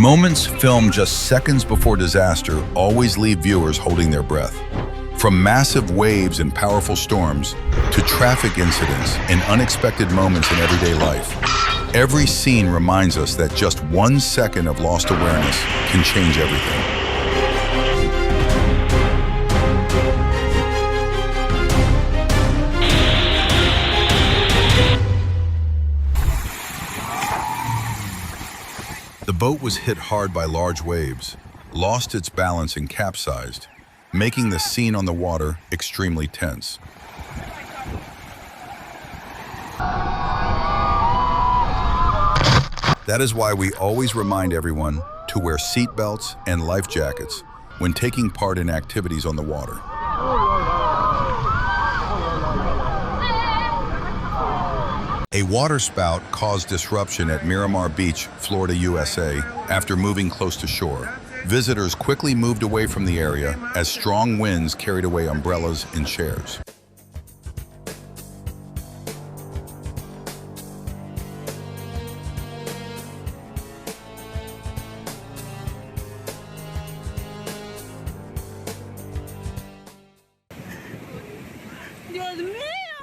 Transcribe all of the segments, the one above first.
Moments filmed just seconds before disaster always leave viewers holding their breath. From massive waves and powerful storms to traffic incidents and unexpected moments in everyday life, every scene reminds us that just 1 second of lost awareness can change everything. The boat was hit hard by large waves, lost its balance and capsized, making the scene on the water extremely tense. That is why we always remind everyone to wear seat belts and life jackets when taking part in activities on the water. A waterspout caused disruption at Miramar Beach, Florida, USA, after moving close to shore. Visitors quickly moved away from the area as strong winds carried away umbrellas and chairs.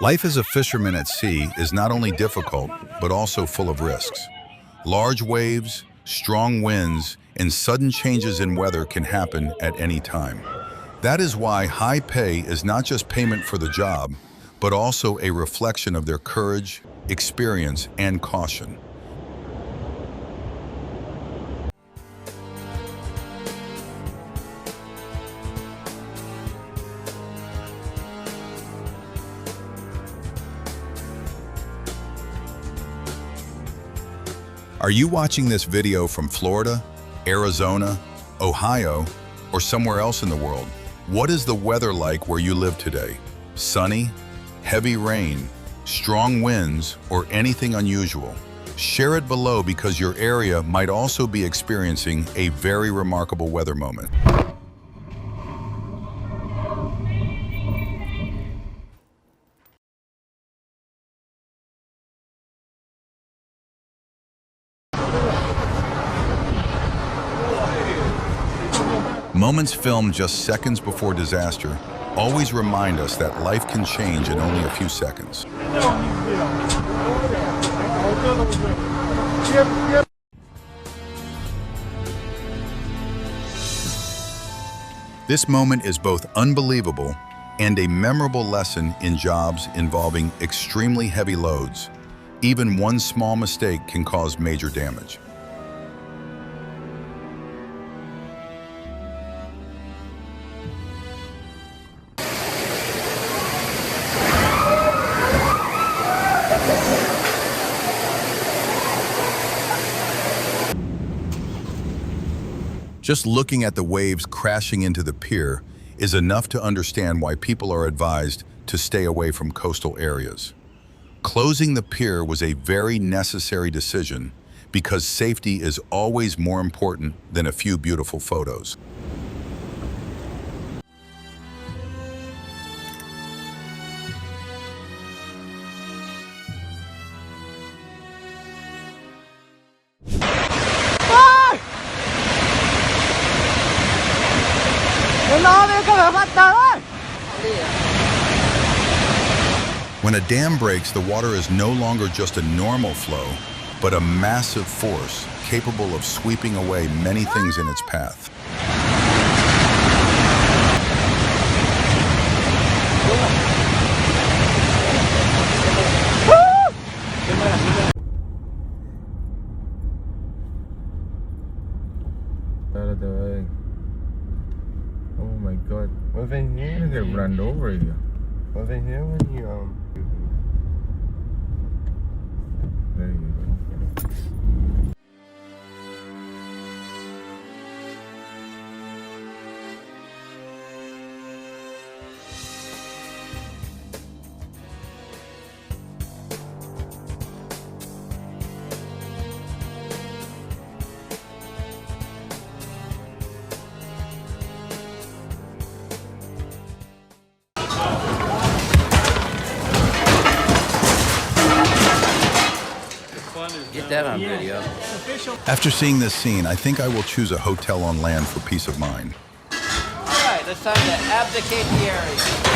Life as a fisherman at sea is not only difficult, but also full of risks. Large waves, strong winds, and sudden changes in weather can happen at any time. That is why high pay is not just payment for the job, but also a reflection of their courage, experience, and caution. Are you watching this video from Florida, Arizona, Ohio, or somewhere else in the world? What is the weather like where you live today? Sunny, heavy rain, strong winds, or anything unusual? Share it below because your area might also be experiencing a very remarkable weather moment. Moments filmed just seconds before disaster always remind us that life can change in only a few seconds. This moment is both unbelievable and a memorable lesson in jobs involving extremely heavy loads. Even one small mistake can cause major damage. Just looking at the waves crashing into the pier is enough to understand why people are advised to stay away from coastal areas. Closing the pier was a very necessary decision because safety is always more important than a few beautiful photos. When a dam breaks, the water is no longer just a normal flow, but a massive force capable of sweeping away many things in its path. Oh my God! Was they here? They get run over here. Was they here when you There you go. Get that on video. After seeing this scene, I think I will choose a hotel on land for peace of mind. All right, it's time to abdicate the area.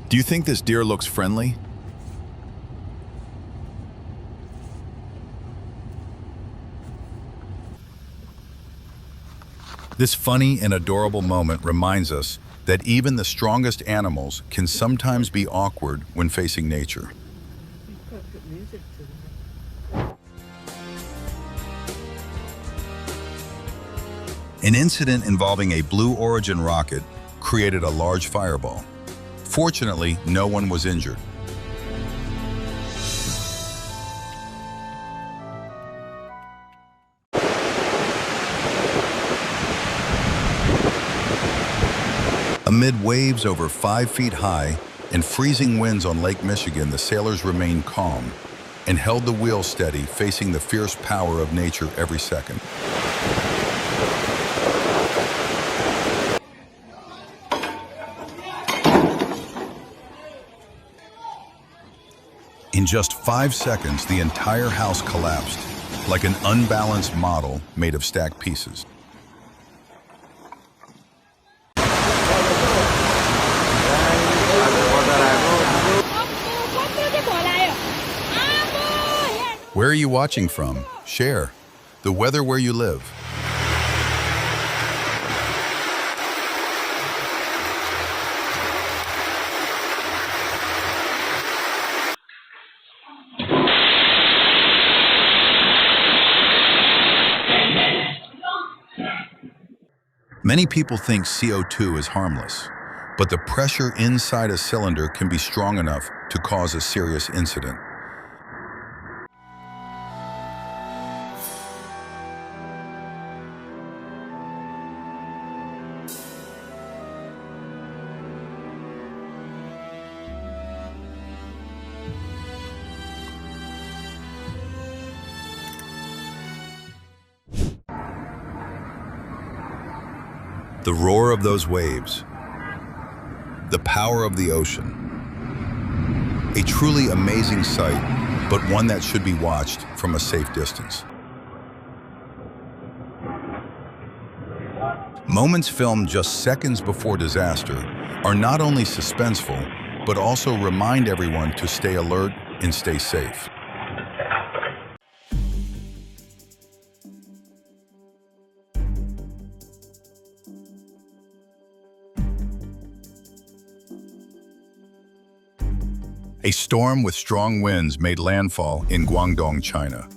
Do you think this deer looks friendly? This funny and adorable moment reminds us that even the strongest animals can sometimes be awkward when facing nature. An incident involving a Blue Origin rocket created a large fireball. Fortunately, no one was injured. Amid waves over 5 feet high and freezing winds on Lake Michigan, the sailors remained calm and held the wheel steady, facing the fierce power of nature every second. In just 5 seconds, the entire house collapsed, like an unbalanced model made of stacked pieces. Where are you watching from? Share the weather where you live. Many people think CO2 is harmless, but the pressure inside a cylinder can be strong enough to cause a serious incident. The roar of those waves, the power of the ocean. A truly amazing sight, but one that should be watched from a safe distance. Moments filmed just seconds before disaster are not only suspenseful, but also remind everyone to stay alert and stay safe. A storm with strong winds made landfall in Guangdong, China.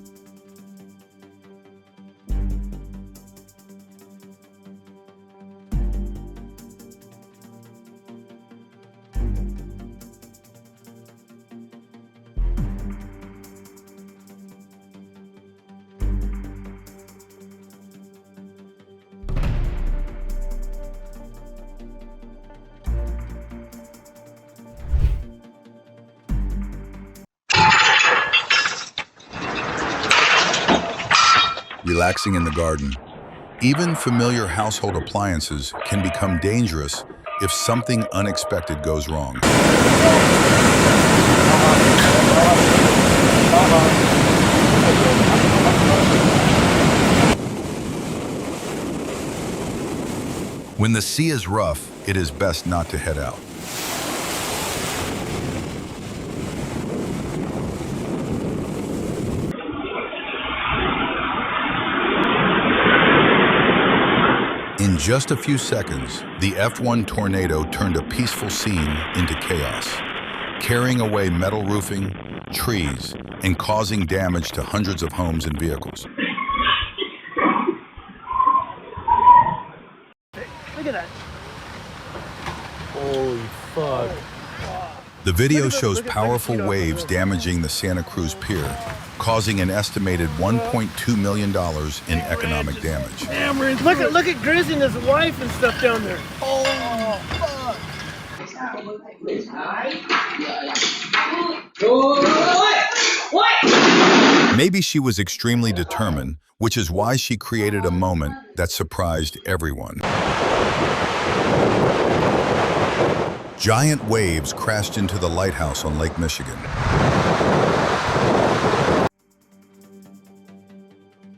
Relaxing in the garden. Even familiar household appliances can become dangerous if something unexpected goes wrong. When the sea is rough, it is best not to head out. In just a few seconds, the F1 tornado turned a peaceful scene into chaos, carrying away metal roofing, trees, and causing damage to hundreds of homes and vehicles. Look at that. Oh. Holy fuck. The video shows powerful waves damaging the Santa Cruz Pier, causing an estimated $1.2 million in economic damage. Look at Grizzy and his wife and stuff down there. Maybe she was extremely determined, which is why she created a moment that surprised everyone. Giant waves crashed into the lighthouse on Lake Michigan.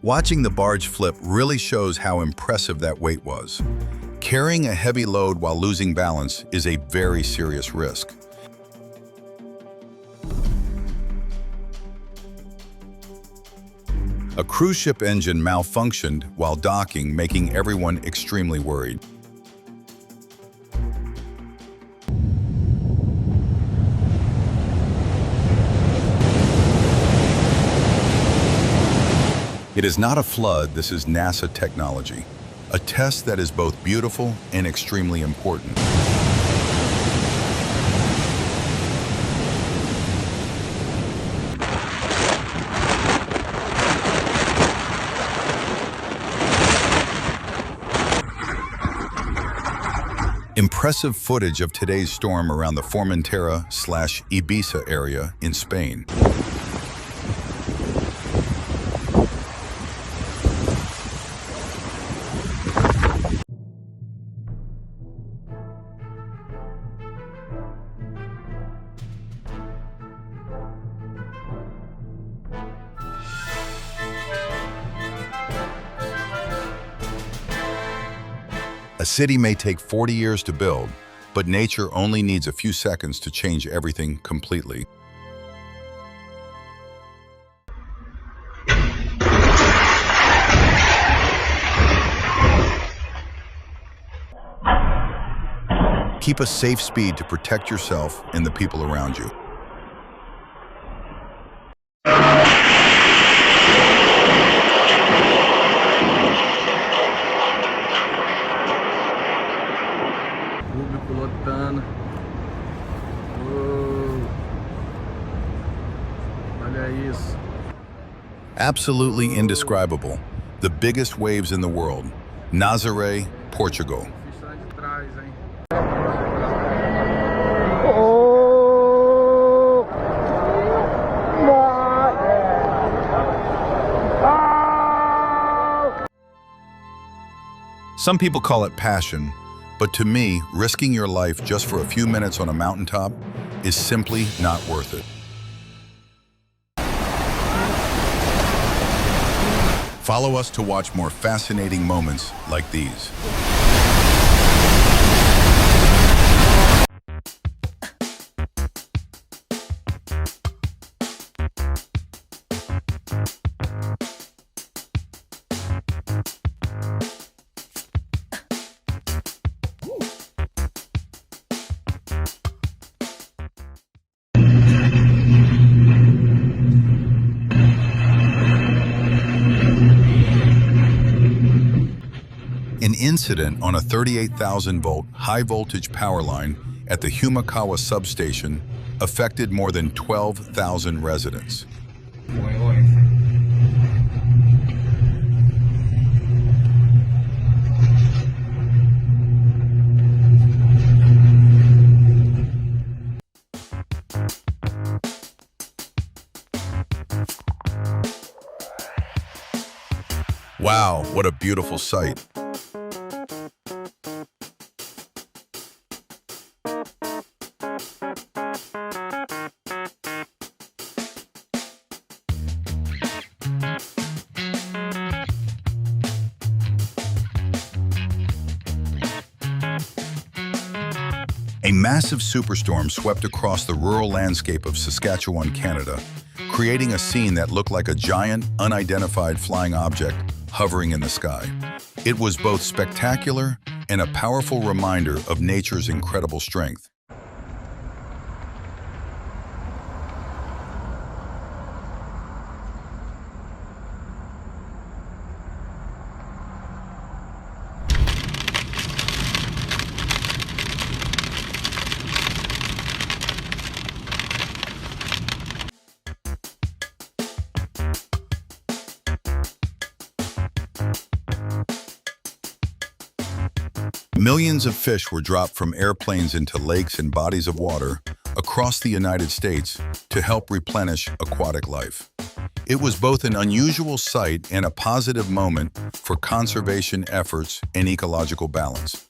Watching the barge flip really shows how impressive that weight was. Carrying a heavy load while losing balance is a very serious risk. A cruise ship engine malfunctioned while docking, making everyone extremely worried. It is not a flood, this is NASA technology, a test that is both beautiful and extremely important. Impressive footage of today's storm around the Formentera/Ibiza area in Spain. A city may take 40 years to build, but nature only needs a few seconds to change everything completely. Keep a safe speed to protect yourself and the people around you. Público lotando. Uou. Olha isso. Absolutely indescribable. The biggest waves in the world. Nazaré, Portugal. Ficha lá de trás, hein? Some people call it passion, but to me, risking your life just for a few minutes on a mountaintop is simply not worth it. Follow us to watch more fascinating moments like these. An incident on a 38,000-volt high-voltage power line at the Humakawa substation affected more than 12,000 residents. Wow, what a beautiful sight. A massive superstorm swept across the rural landscape of Saskatchewan, Canada, creating a scene that looked like a giant, unidentified flying object hovering in the sky. It was both spectacular and a powerful reminder of nature's incredible strength. Millions of fish were dropped from airplanes into lakes and bodies of water across the United States to help replenish aquatic life. It was both an unusual sight and a positive moment for conservation efforts and ecological balance.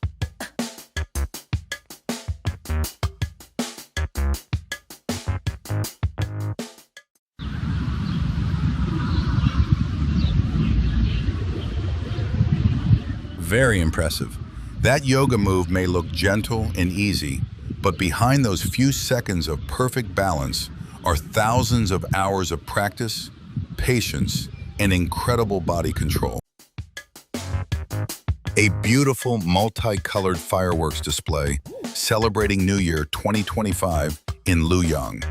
Very impressive. That yoga move may look gentle and easy, but behind those few seconds of perfect balance are thousands of hours of practice, patience, and incredible body control. A beautiful multicolored fireworks display celebrating New Year 2025 in Luoyang.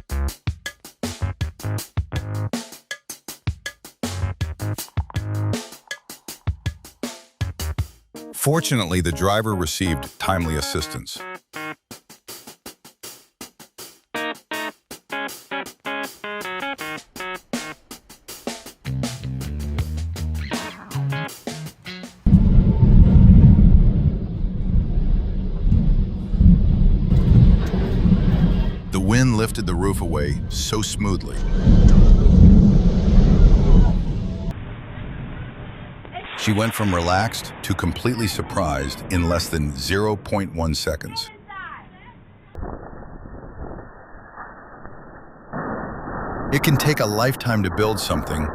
Fortunately, the driver received timely assistance. The wind lifted the roof away so smoothly. She went from relaxed to completely surprised in less than 0.1 seconds. It can take a lifetime to build something,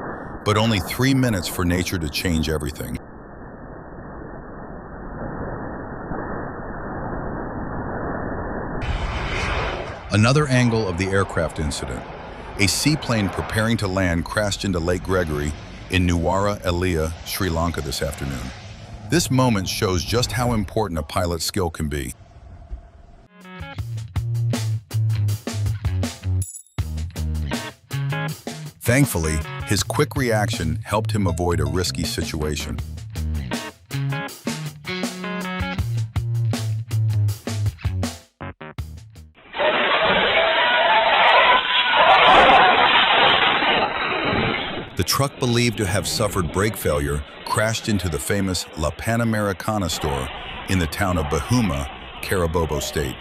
but only 3 minutes for nature to change everything. Another angle of the aircraft incident. A seaplane preparing to land crashed into Lake Gregory in Nuwara Eliya, Sri Lanka this afternoon. This moment shows just how important a pilot's skill can be. Thankfully, his quick reaction helped him avoid a risky situation. The truck believed to have suffered brake failure crashed into the famous La Panamericana store in the town of Bahuma, Carabobo State.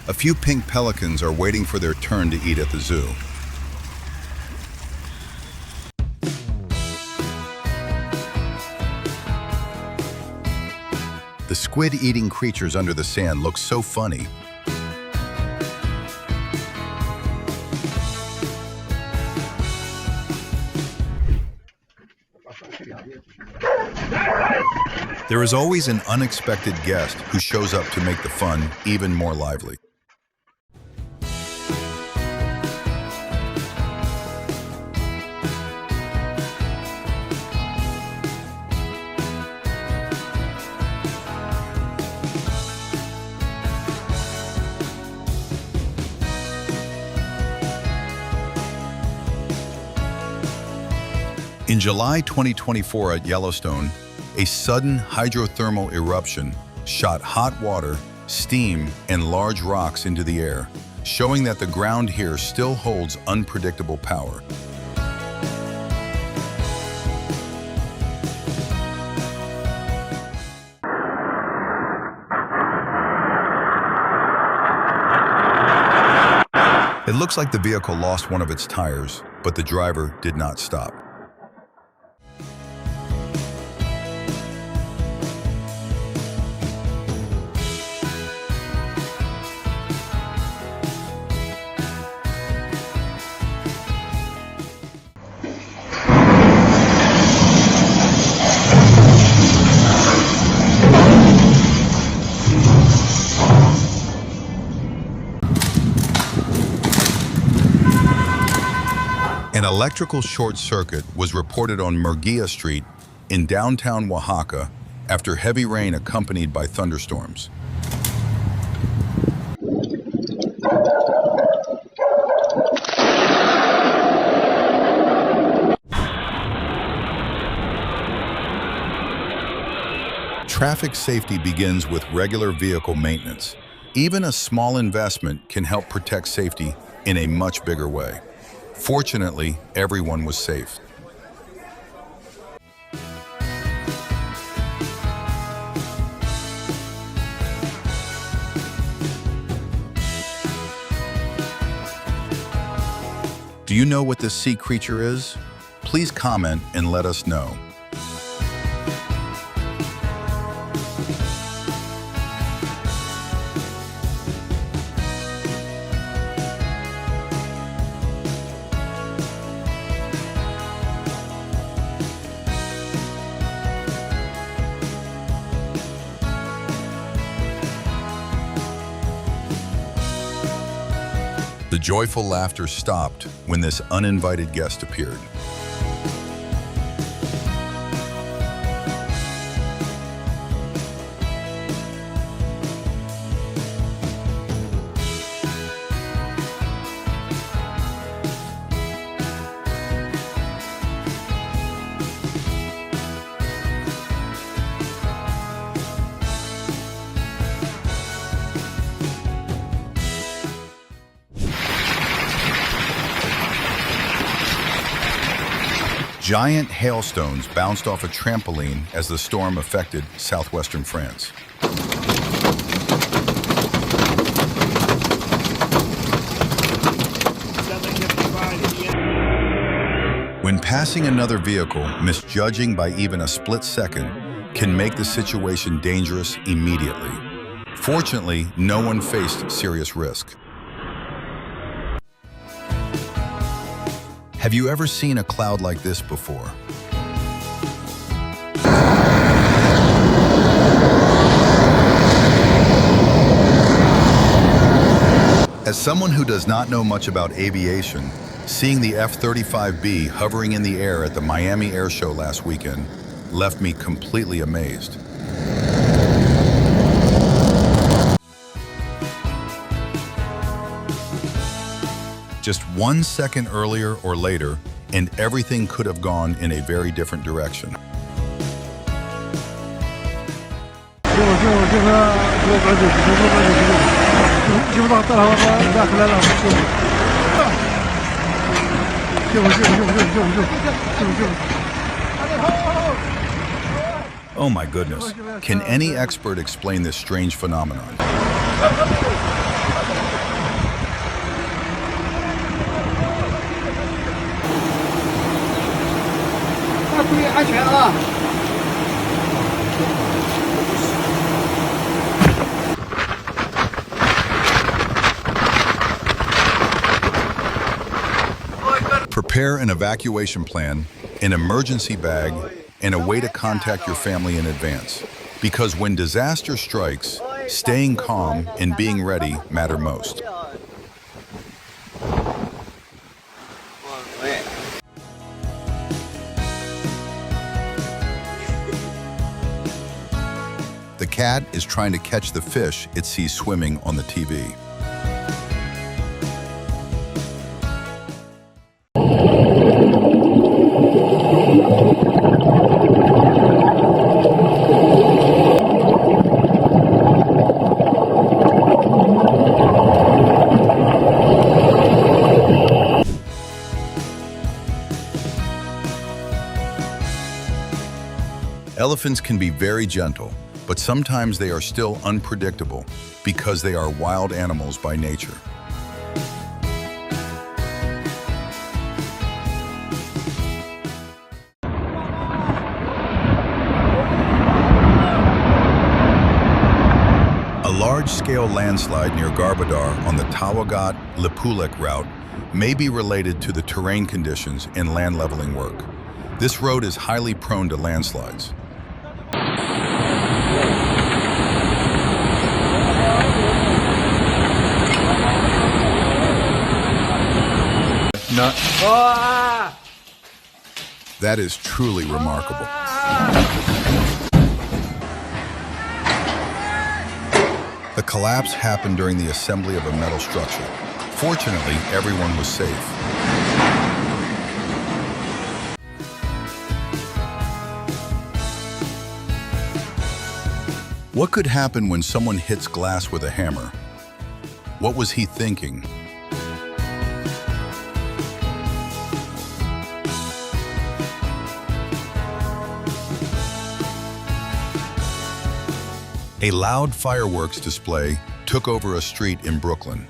A few pink pelicans are waiting for their turn to eat at the zoo. The squid-eating creatures under the sand look so funny. There is always an unexpected guest who shows up to make the fun even more lively. In July 2024 at Yellowstone, a sudden hydrothermal eruption shot hot water, steam, and large rocks into the air, showing that the ground here still holds unpredictable power. It looks like the vehicle lost one of its tires, but the driver did not stop. An electrical short circuit was reported on Murguia Street in downtown Oaxaca after heavy rain accompanied by thunderstorms. Traffic safety begins with regular vehicle maintenance. Even a small investment can help protect safety in a much bigger way. Fortunately, everyone was safe. Do you know what this sea creature is? Please comment and let us know. The joyful laughter stopped when this uninvited guest appeared. Giant hailstones bounced off a trampoline as the storm affected southwestern France. When passing another vehicle, misjudging by even a split second can make the situation dangerous immediately. Fortunately, no one faced serious risk. Have you ever seen a cloud like this before? As someone who does not know much about aviation, seeing the F-35B hovering in the air at the Miami Air Show last weekend left me completely amazed. Just 1 second earlier or later, and everything could have gone in a very different direction. Oh my goodness. Can any expert explain this strange phenomenon? Prepare an evacuation plan, an emergency bag, and a way to contact your family in advance. Because when disaster strikes, staying calm and being ready matter most. The cat is trying to catch the fish it sees swimming on the TV. Elephants can be very gentle, but sometimes they are still unpredictable because they are wild animals by nature. A large-scale landslide near Garbadar on the Tawagat-Lipulek route may be related to the terrain conditions and land leveling work. This road is highly prone to landslides. That is truly remarkable. The collapse happened during the assembly of a metal structure. Fortunately, everyone was safe. What could happen when someone hits glass with a hammer? What was he thinking? A loud fireworks display took over a street in Brooklyn.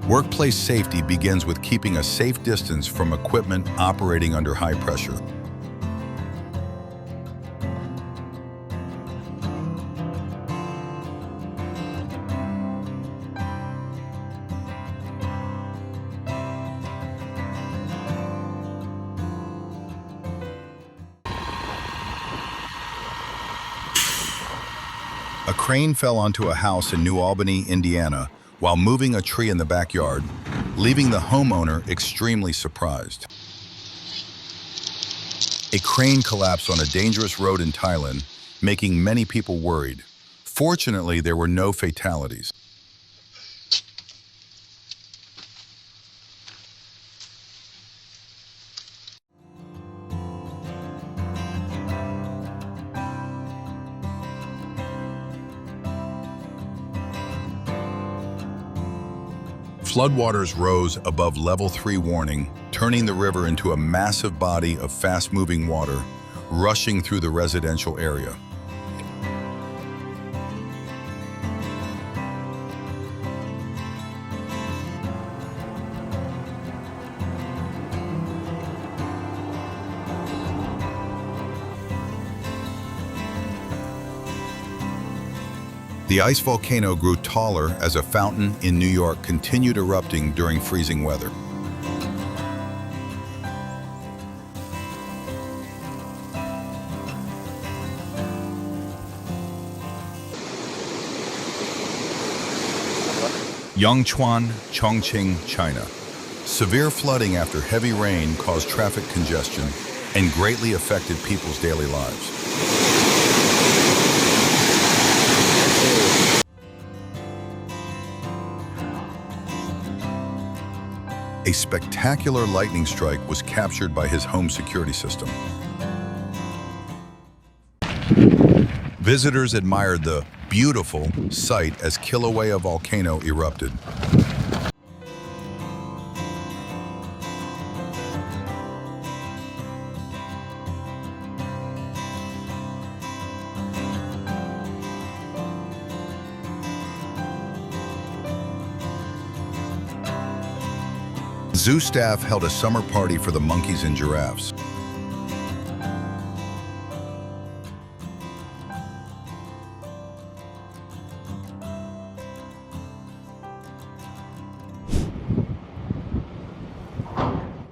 Workplace safety begins with keeping a safe distance from equipment operating under high pressure. A crane fell onto a house in New Albany, Indiana, while moving a tree in the backyard, leaving the homeowner extremely surprised. A crane collapsed on a dangerous road in Thailand, making many people worried. Fortunately, there were no fatalities. Floodwaters rose above level 3 warning, turning the river into a massive body of fast-moving water, rushing through the residential area. The ice volcano grew taller as a fountain in New York continued erupting during freezing weather. Yongchuan, Chongqing, China. Severe flooding after heavy rain caused traffic congestion and greatly affected people's daily lives. A spectacular lightning strike was captured by his home security system. Visitors admired the beautiful sight as Kilauea volcano erupted. Zoo staff held a summer party for the monkeys and giraffes.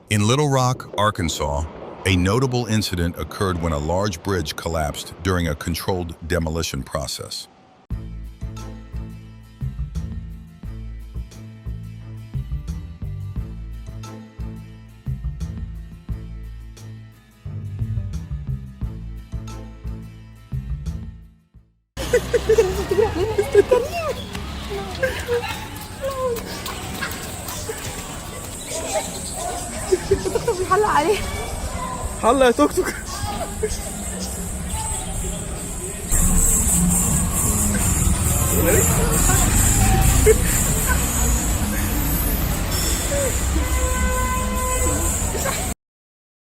In Little Rock, Arkansas, a notable incident occurred when a large bridge collapsed during a controlled demolition process. هلا توك توك.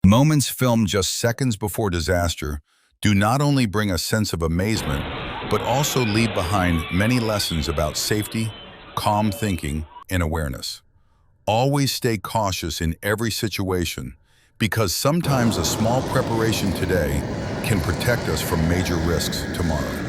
Moments filmed just seconds before disaster do not only bring a sense of amazement, but also leave behind many lessons about safety, calm thinking, and awareness. Always stay cautious in every situation, because sometimes a small preparation today can protect us from major risks tomorrow.